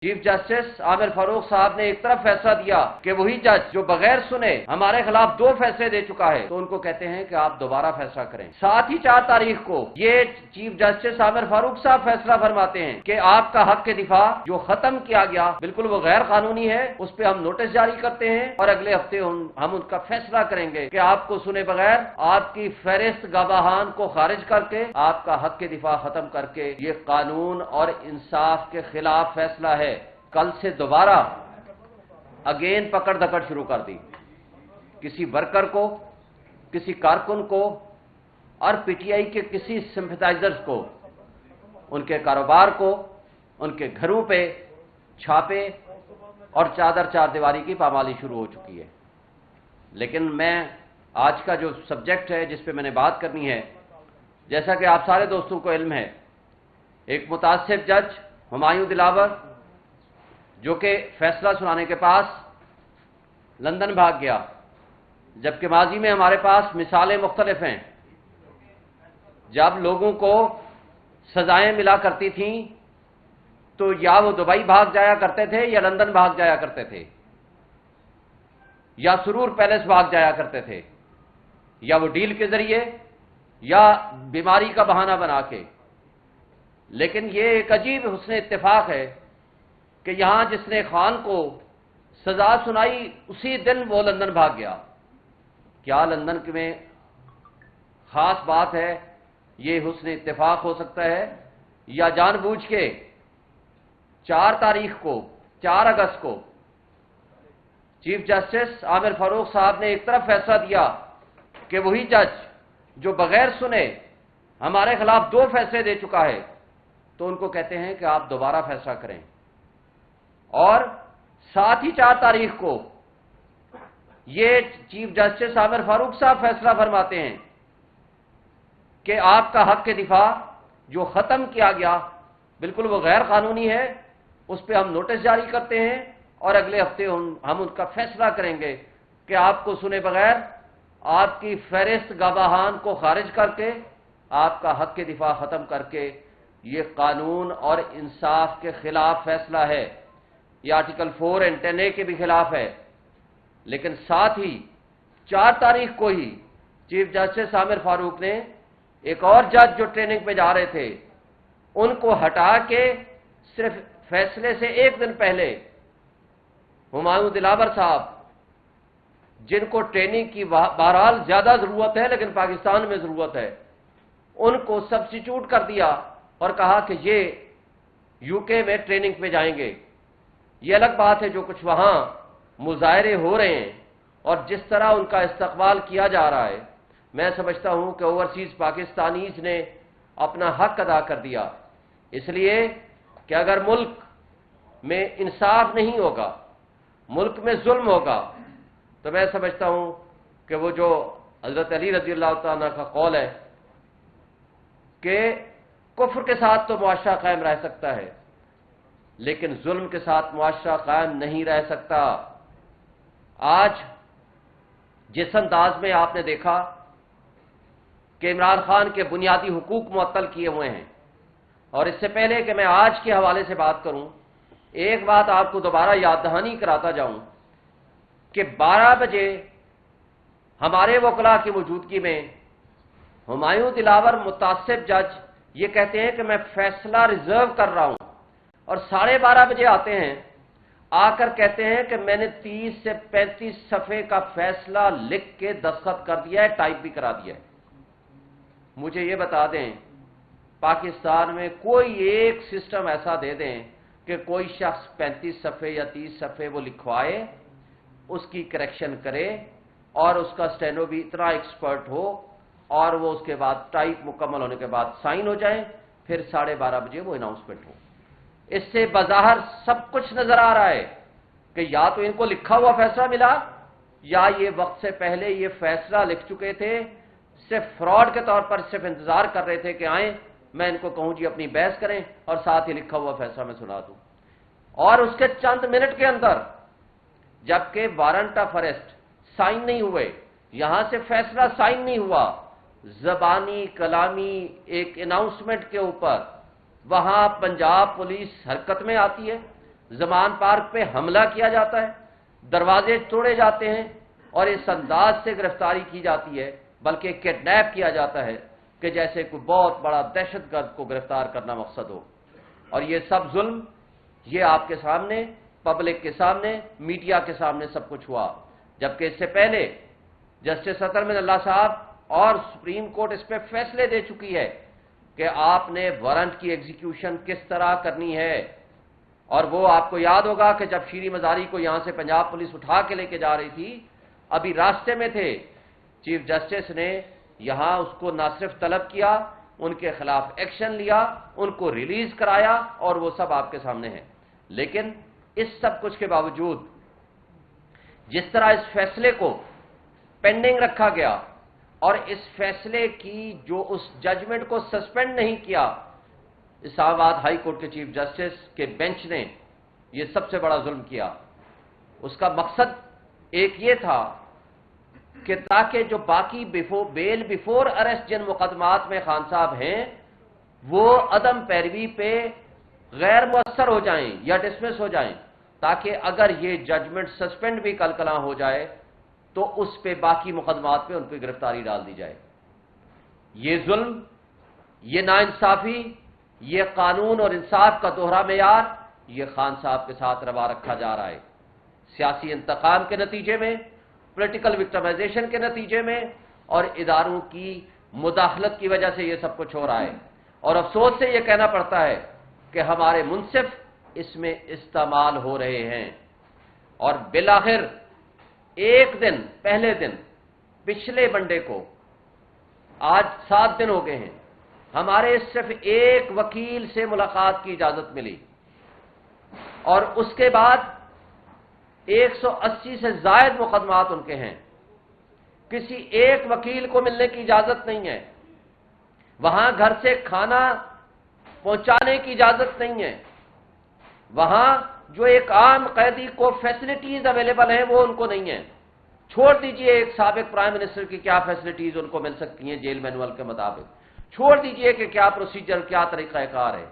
Chief justice عامر فاروق صاحب نے ایک طرف فیصلہ دیا کہ وہی جج جو بغیر سنے ہمارے خلاف 2 فیصلے دے چکا ہے تو ان کو کہتے ہیں کہ آپ دوبارہ فیصلہ کریں۔ ساتھ ہی 4 تاریخ کو یہ چیف جسٹس عامر فاروق صاحب فیصلہ فرماتے ہیں کہ آپ کا حق کے دفاع جو ختم کیا گیا بالکل وہ غیر قانونی ہے، اس پہ ہم نوٹس جاری کرتے ہیں اور اگلے ہفتے ہم ان کا فیصلہ کریں گے کہ آپ کو سنے بغیر آپ کی فہرست گواہان کو خارج کر کے آپ کا حق کے دفاع ختم کر کے یہ قانون اور انصاف کے خلاف فیصلہ ہے۔ کل سے دوبارہ اگین پکڑ دکڑ شروع کر دی، کسی ورکر کو، کسی کارکن کو اور پی ٹی آئی کے کسی سمپتھائزرز کو، ان کے کاروبار کو، ان کے گھروں پہ چھاپے اور چار دیواری کی پامالی شروع ہو چکی ہے۔ لیکن میں آج کا جو سبجیکٹ ہے جس پہ میں نے بات کرنی ہے، جیسا کہ آپ سارے دوستوں کو علم ہے، ایک متعصب جج ہمایوں دلاور جو کہ فیصلہ سنانے کے پاس لندن بھاگ گیا، جبکہ ماضی میں ہمارے پاس مثالیں مختلف ہیں۔ جب لوگوں کو سزائیں ملا کرتی تھیں تو یا وہ دبئی بھاگ جایا کرتے تھے یا لندن بھاگ جایا کرتے تھے، یا سرور پیلس بھاگ جایا کرتے تھے، یا وہ ڈیل کے ذریعے یا بیماری کا بہانہ بنا کے۔ لیکن یہ ایک عجیب حسن اتفاق ہے کہ یہاں جس نے خان کو سزا سنائی اسی دن وہ لندن بھاگ گیا۔ کیا لندن میں خاص بات ہے؟ یہ حسن اتفاق ہو سکتا ہے یا جان بوجھ کے 4 تاریخ کو 4 اگست کو چیف جسٹس عامر فاروق صاحب نے ایک طرف فیصلہ دیا کہ وہی جج جو بغیر سنے ہمارے خلاف 2 فیصلے دے چکا ہے تو ان کو کہتے ہیں کہ آپ دوبارہ فیصلہ کریں، اور ساتھ ہی 4 تاریخ کو یہ چیف جسٹس عامر فاروق صاحب فیصلہ فرماتے ہیں کہ آپ کا حق کے دفاع جو ختم کیا گیا بالکل وہ غیر قانونی ہے، اس پہ ہم نوٹس جاری کرتے ہیں اور اگلے ہفتے ہم ان کا فیصلہ کریں گے کہ آپ کو سنے بغیر آپ کی فہرست گواہان کو خارج کر کے آپ کا حق کے دفاع ختم کر کے یہ قانون اور انصاف کے خلاف فیصلہ ہے۔ یہ آرٹیکل 4 اور 10A کے بھی خلاف ہے۔ لیکن ساتھ ہی 4 تاریخ کو ہی چیف جسٹس عامر فاروق نے ایک اور جج جو ٹریننگ پہ جا رہے تھے ان کو ہٹا کے صرف فیصلے سے 1 دن پہلے ہمایوں دلاور صاحب، جن کو ٹریننگ کی بہرحال زیادہ ضرورت ہے لیکن پاکستان میں ضرورت ہے، ان کو سبسٹیچیوٹ کر دیا اور کہا کہ یہ یو کے میں ٹریننگ پہ جائیں گے۔ یہ الگ بات ہے جو کچھ وہاں مظاہرے ہو رہے ہیں اور جس طرح ان کا استقبال کیا جا رہا ہے، میں سمجھتا ہوں کہ اوورسیز پاکستانیز نے اپنا حق ادا کر دیا، اس لیے کہ اگر ملک میں انصاف نہیں ہوگا، ملک میں ظلم ہوگا، تو میں سمجھتا ہوں کہ وہ جو حضرت علی رضی اللہ تعالیٰ کا قول ہے کہ کفر کے ساتھ تو معاشرہ قائم رہ سکتا ہے لیکن ظلم کے ساتھ معاشرہ قائم نہیں رہ سکتا۔ آج جس انداز میں آپ نے دیکھا کہ عمران خان کے بنیادی حقوق معطل کیے ہوئے ہیں، اور اس سے پہلے کہ میں آج کے حوالے سے بات کروں، ایک بات آپ کو دوبارہ یاد دہانی کراتا جاؤں کہ 12 بجے ہمارے وکلاء کی موجودگی میں ہمایوں دلاور متعصب جج یہ کہتے ہیں کہ میں فیصلہ ریزرو کر رہا ہوں، اور 12:30 بجے آتے ہیں، آ کر کہتے ہیں کہ میں نے 30 سے 35 صفحے کا فیصلہ لکھ کے دستخط کر دیا ہے، ٹائپ بھی کرا دیا ہے۔ مجھے یہ بتا دیں پاکستان میں کوئی ایک سسٹم ایسا دے دیں کہ کوئی شخص 35 صفحے یا 30 صفحے وہ لکھوائے، اس کی کریکشن کرے اور اس کا سٹینو بھی اتنا ایکسپرٹ ہو اور وہ اس کے بعد ٹائپ مکمل ہونے کے بعد سائن ہو جائیں، پھر 12:30 بجے وہ اناؤنسمنٹ ہو۔ اس سے بظاہر سب کچھ نظر آ رہا ہے کہ یا تو ان کو لکھا ہوا فیصلہ ملا یا یہ وقت سے پہلے یہ فیصلہ لکھ چکے تھے، صرف فراڈ کے طور پر صرف انتظار کر رہے تھے کہ آئیں، میں ان کو کہوں جی اپنی بحث کریں اور ساتھ ہی لکھا ہوا فیصلہ میں سنا دوں۔ اور اس کے چند منٹ کے اندر جبکہ وارنٹ آف اریسٹ سائن نہیں ہوئے، یہاں سے فیصلہ سائن نہیں ہوا، زبانی کلامی ایک اناؤنسمنٹ کے اوپر وہاں پنجاب پولیس حرکت میں آتی ہے، زمان پارک پہ حملہ کیا جاتا ہے، دروازے توڑے جاتے ہیں اور اس انداز سے گرفتاری کی جاتی ہے، بلکہ کڈنیپ کیا جاتا ہے کہ جیسے کوئی بہت بڑا دہشت گرد کو گرفتار کرنا مقصد ہو۔ اور یہ سب ظلم یہ آپ کے سامنے، پبلک کے سامنے، میڈیا کے سامنے سب کچھ ہوا، جبکہ اس سے پہلے جسٹس اطہر من اللہ صاحب اور سپریم کورٹ اس پہ فیصلے دے چکی ہے کہ آپ نے وارنٹ کی ایگزیکیوشن کس طرح کرنی ہے۔ اور وہ آپ کو یاد ہوگا کہ جب شیریں مزاری کو یہاں سے پنجاب پولیس اٹھا کے لے کے جا رہی تھی، ابھی راستے میں تھے، چیف جسٹس نے یہاں اس کو نہ صرف طلب کیا، ان کے خلاف ایکشن لیا، ان کو ریلیز کرایا، اور وہ سب آپ کے سامنے ہیں۔ لیکن اس سب کچھ کے باوجود جس طرح اس فیصلے کو پینڈنگ رکھا گیا اور اس فیصلے کی جو اس ججمنٹ کو سسپینڈ نہیں کیا، اسلام آباد ہائی کورٹ کے چیف جسٹس کے بینچ نے یہ سب سے بڑا ظلم کیا۔ اس کا مقصد ایک یہ تھا کہ تاکہ جو باقی بیل بیفور اریسٹ جن مقدمات میں خان صاحب ہیں وہ عدم پیروی پہ غیر مؤثر ہو جائیں یا ڈسمس ہو جائیں، تاکہ اگر یہ ججمنٹ سسپینڈ بھی کل کلاں ہو جائے تو اس پہ باقی مقدمات پہ ان پہ گرفتاری ڈال دی جائے۔ یہ ظلم، یہ ناانصافی، یہ قانون اور انصاف کا دوہرا معیار یہ خان صاحب کے ساتھ روا رکھا جا رہا ہے۔ سیاسی انتقام کے نتیجے میں، پولیٹیکل وکٹمائزیشن کے نتیجے میں اور اداروں کی مداخلت کی وجہ سے یہ سب کچھ ہو رہا ہے، اور افسوس سے یہ کہنا پڑتا ہے کہ ہمارے منصف اس میں استعمال ہو رہے ہیں۔ اور بالآخر ایک دن، پہلے دن، پچھلے منڈے کو، آج 7 دن ہو گئے ہیں، ہمارے صرف ایک وکیل سے ملاقات کی اجازت ملی، اور اس کے بعد 180 سے زائد مقدمات ان کے ہیں۔ کسی ایک وکیل کو ملنے کی اجازت نہیں ہے، وہاں گھر سے کھانا پہنچانے کی اجازت نہیں ہے، وہاں جو ایک عام قیدی کو فیسلٹیز اویلیبل ہیں وہ ان کو نہیں ہیں۔ چھوڑ دیجئے ایک سابق پرائم منسٹر کی کیا فیسلٹیز ان کو مل سکتی ہیں جیل مینول کے مطابق، چھوڑ دیجئے کہ کیا پروسیجر، کیا طریقہ کار ہے۔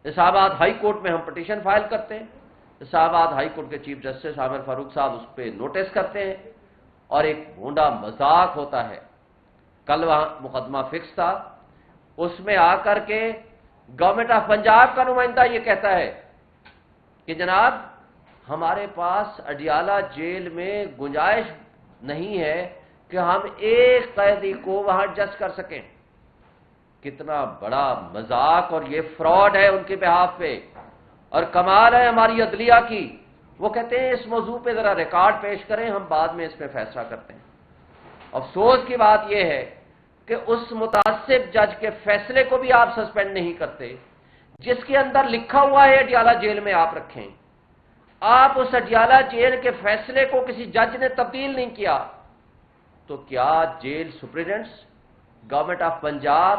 اسلام آباد ہائی کورٹ میں ہم پٹیشن فائل کرتے ہیں، اسلام آباد ہائی کورٹ کے چیف جسٹس عامر فاروق صاحب اس پہ نوٹس کرتے ہیں، اور ایک بھونڈا مذاق ہوتا ہے۔ کل وہاں مقدمہ فکس تھا، اس میں آ کر کے گورنمنٹ آف پنجاب کا نمائندہ یہ کہتا ہے کہ جناب ہمارے پاس اڈیالہ جیل میں گنجائش نہیں ہے کہ ہم ایک قیدی کو وہاں جج کر سکیں۔ کتنا بڑا مذاق اور یہ فراڈ ہے ان کے بہاف پہ، اور کمال ہے ہماری عدلیہ کی، وہ کہتے ہیں اس موضوع پہ ذرا ریکارڈ پیش کریں، ہم بعد میں اس پہ فیصلہ کرتے ہیں۔ افسوس کی بات یہ ہے کہ اس متعصب جج کے فیصلے کو بھی آپ سسپینڈ نہیں کرتے جس کے اندر لکھا ہوا ہے اڈیالہ جیل میں آپ رکھیں۔ آپ اس اڈیالہ جیل کے فیصلے کو کسی جج نے تبدیل نہیں کیا، تو کیا جیل سپرنٹنڈنٹس، گورنمنٹ آف پنجاب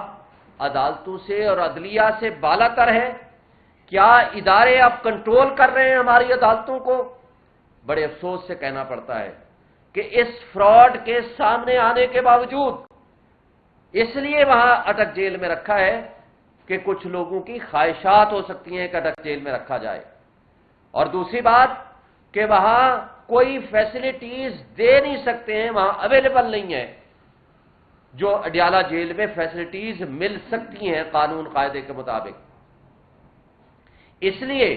عدالتوں سے اور عدلیہ سے بالا تر ہے؟ کیا ادارے اب کنٹرول کر رہے ہیں ہماری عدالتوں کو؟ بڑے افسوس سے کہنا پڑتا ہے کہ اس فراڈ کے سامنے آنے کے باوجود اس لیے وہاں اٹک جیل میں رکھا ہے کہ کچھ لوگوں کی خواہشات ہو سکتی ہیں کہ اٹک جیل میں رکھا جائے، اور دوسری بات کہ وہاں کوئی فیسلٹیز دے نہیں سکتے ہیں، وہاں اویلیبل نہیں ہے جو اڈیالہ جیل میں فیسلٹیز مل سکتی ہیں قانون قاعدے کے مطابق۔ اس لیے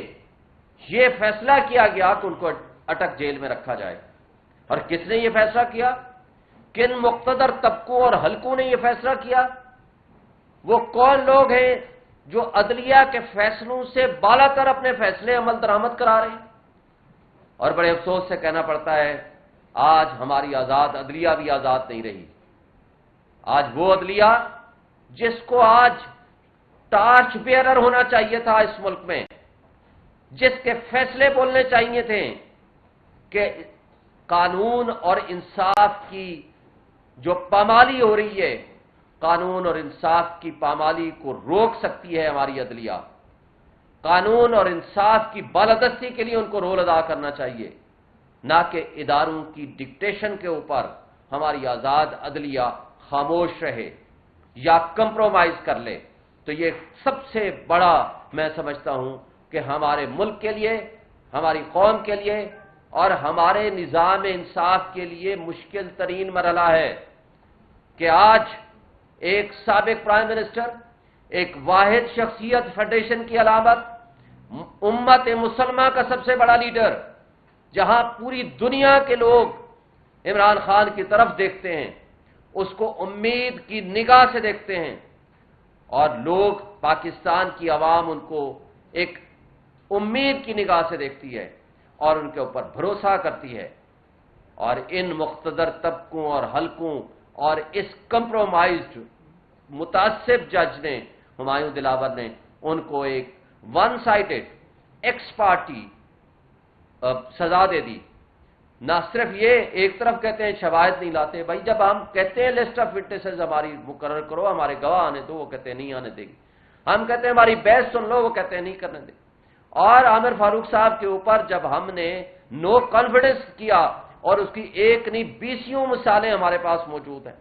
یہ فیصلہ کیا گیا کہ ان کو اٹک جیل میں رکھا جائے۔ اور کس نے یہ فیصلہ کیا؟ کن مقتدر طبقوں اور حلقوں نے یہ فیصلہ کیا؟ وہ کون لوگ ہیں جو عدلیہ کے فیصلوں سے بالا تر اپنے فیصلے عمل درآمد کرا رہے ہیں؟ اور بڑے افسوس سے کہنا پڑتا ہے آج ہماری آزاد عدلیہ بھی آزاد نہیں رہی۔ آج وہ عدلیہ جس کو آج ٹارچ بیئرر ہونا چاہیے تھا اس ملک میں، جس کے فیصلے بولنے چاہیے تھے کہ قانون اور انصاف کی جو پامالی ہو رہی ہے، قانون اور انصاف کی پامالی کو روک سکتی ہے ہماری عدلیہ، قانون اور انصاف کی بالادستی کے لیے ان کو رول ادا کرنا چاہیے، نہ کہ اداروں کی ڈکٹیشن کے اوپر ہماری آزاد عدلیہ خاموش رہے یا کمپرومائز کر لے۔ تو یہ سب سے بڑا میں سمجھتا ہوں کہ کہ ہمارے ملک کے لیے، ہماری قوم کے لیے اور ہمارے نظام انصاف کے لیے مشکل ترین مرحلہ ہے کہ آج ایک سابق پرائم منسٹر، ایک واحد شخصیت فیڈریشن کی علامت، امت مسلمہ کا سب سے بڑا لیڈر، جہاں پوری دنیا کے لوگ عمران خان کی طرف دیکھتے ہیں، اس کو امید کی نگاہ سے دیکھتے ہیں، اور لوگ، پاکستان کی عوام ان کو ایک امید کی نگاہ سے دیکھتی ہے اور ان کے اوپر بھروسہ کرتی ہے، اور ان مقتدر طبقوں اور حلقوں اور اس کمپرومائزڈ متعصب جج نے، ہمایوں دلاور نے، ان کو ایک ون سائڈڈ ایکس پارٹی سزا دے دی۔ نہ صرف یہ، ایک طرف کہتے ہیں شواہد نہیں لاتے، بھائی جب ہم کہتے ہیں لسٹ آف وٹنسز ہماری مقرر کرو، ہمارے گواہ آنے دو، وہ کہتے ہیں نہیں آنے دے گی، ہم کہتے ہیں ہماری بحث سن لو، وہ کہتے ہیں نہیں کرنے دے۔ اور عامر فاروق صاحب کے اوپر جب ہم نے نو کانفیڈنس کیا، اور اس کی ایک نہیں 20 مثالیں ہمارے پاس موجود ہیں،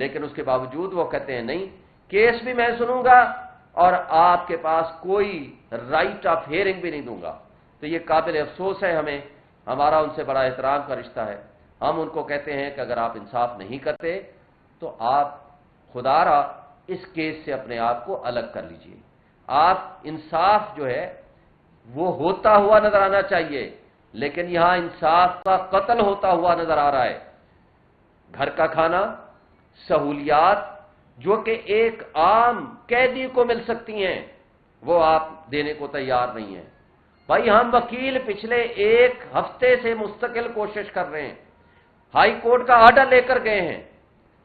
لیکن اس کے باوجود وہ کہتے ہیں نہیں، کیس بھی میں سنوں گا اور آپ کے پاس کوئی رائٹ آف ہیئرنگ بھی نہیں دوں گا۔ تو یہ قابل افسوس ہے، ہمارا ان سے بڑا احترام کا رشتہ ہے۔ ہم ان کو کہتے ہیں کہ اگر آپ انصاف نہیں کرتے تو آپ خدا را اس کیس سے اپنے آپ کو الگ کر لیجئے۔ آپ انصاف جو ہے وہ ہوتا ہوا نظر آنا چاہیے، لیکن یہاں انصاف کا قتل ہوتا ہوا نظر آ رہا ہے۔ گھر کا کھانا، سہولیات جو کہ ایک عام قیدی کو مل سکتی ہیں، وہ آپ دینے کو تیار نہیں ہیں۔ بھائی ہم وکیل پچھلے 1 ہفتے سے مستقل کوشش کر رہے ہیں، ہائی کورٹ کا آرڈر لے کر گئے ہیں۔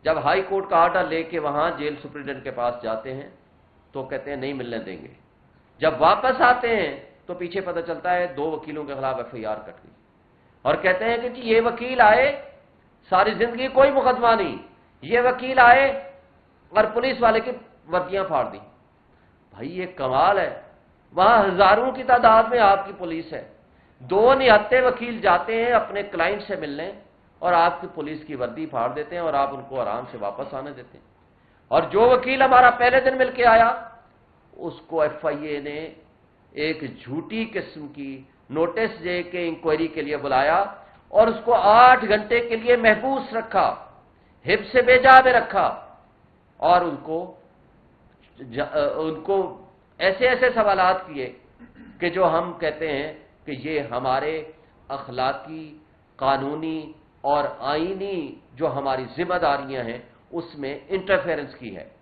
جب ہائی کورٹ کا آرڈر لے کے وہاں جیل سپرنٹینڈنٹ کے پاس جاتے ہیں تو کہتے ہیں نہیں ملنے دیں گے، جب واپس آتے ہیں تو پیچھے پتہ چلتا ہے 2 وکیلوں کے خلاف FIR کٹ گئی، اور کہتے ہیں کہ جی یہ وکیل آئے، ساری زندگی کوئی مقدمہ نہیں، یہ وکیل آئے اور پولیس والے کی وردیاں پھاڑ دی۔ بھائی یہ کمال ہے، وہاں ہزاروں کی تعداد میں آپ کی پولیس ہے، 2 نہتے وکیل جاتے ہیں اپنے کلائنٹ سے ملنے اور آپ کی پولیس کی وردی پھاڑ دیتے ہیں اور آپ ان کو آرام سے واپس آنے دیتے ہیں۔ اور جو وکیل ہمارا پہلے دن مل کے آیا، اس کو FIA نے ایک جھوٹی قسم کی نوٹس دے کے انکوائری کے لیے بلایا اور اس کو 8 گھنٹے کے لیے محبوس رکھا، حبس بے جا میں رکھا، اور ان کو ایسے ایسے سوالات کیے کہ جو ہم کہتے ہیں کہ یہ ہمارے اخلاقی، قانونی اور آئینی جو ہماری ذمہ داریاں ہیں اس میں انٹرفیرنس کی ہے۔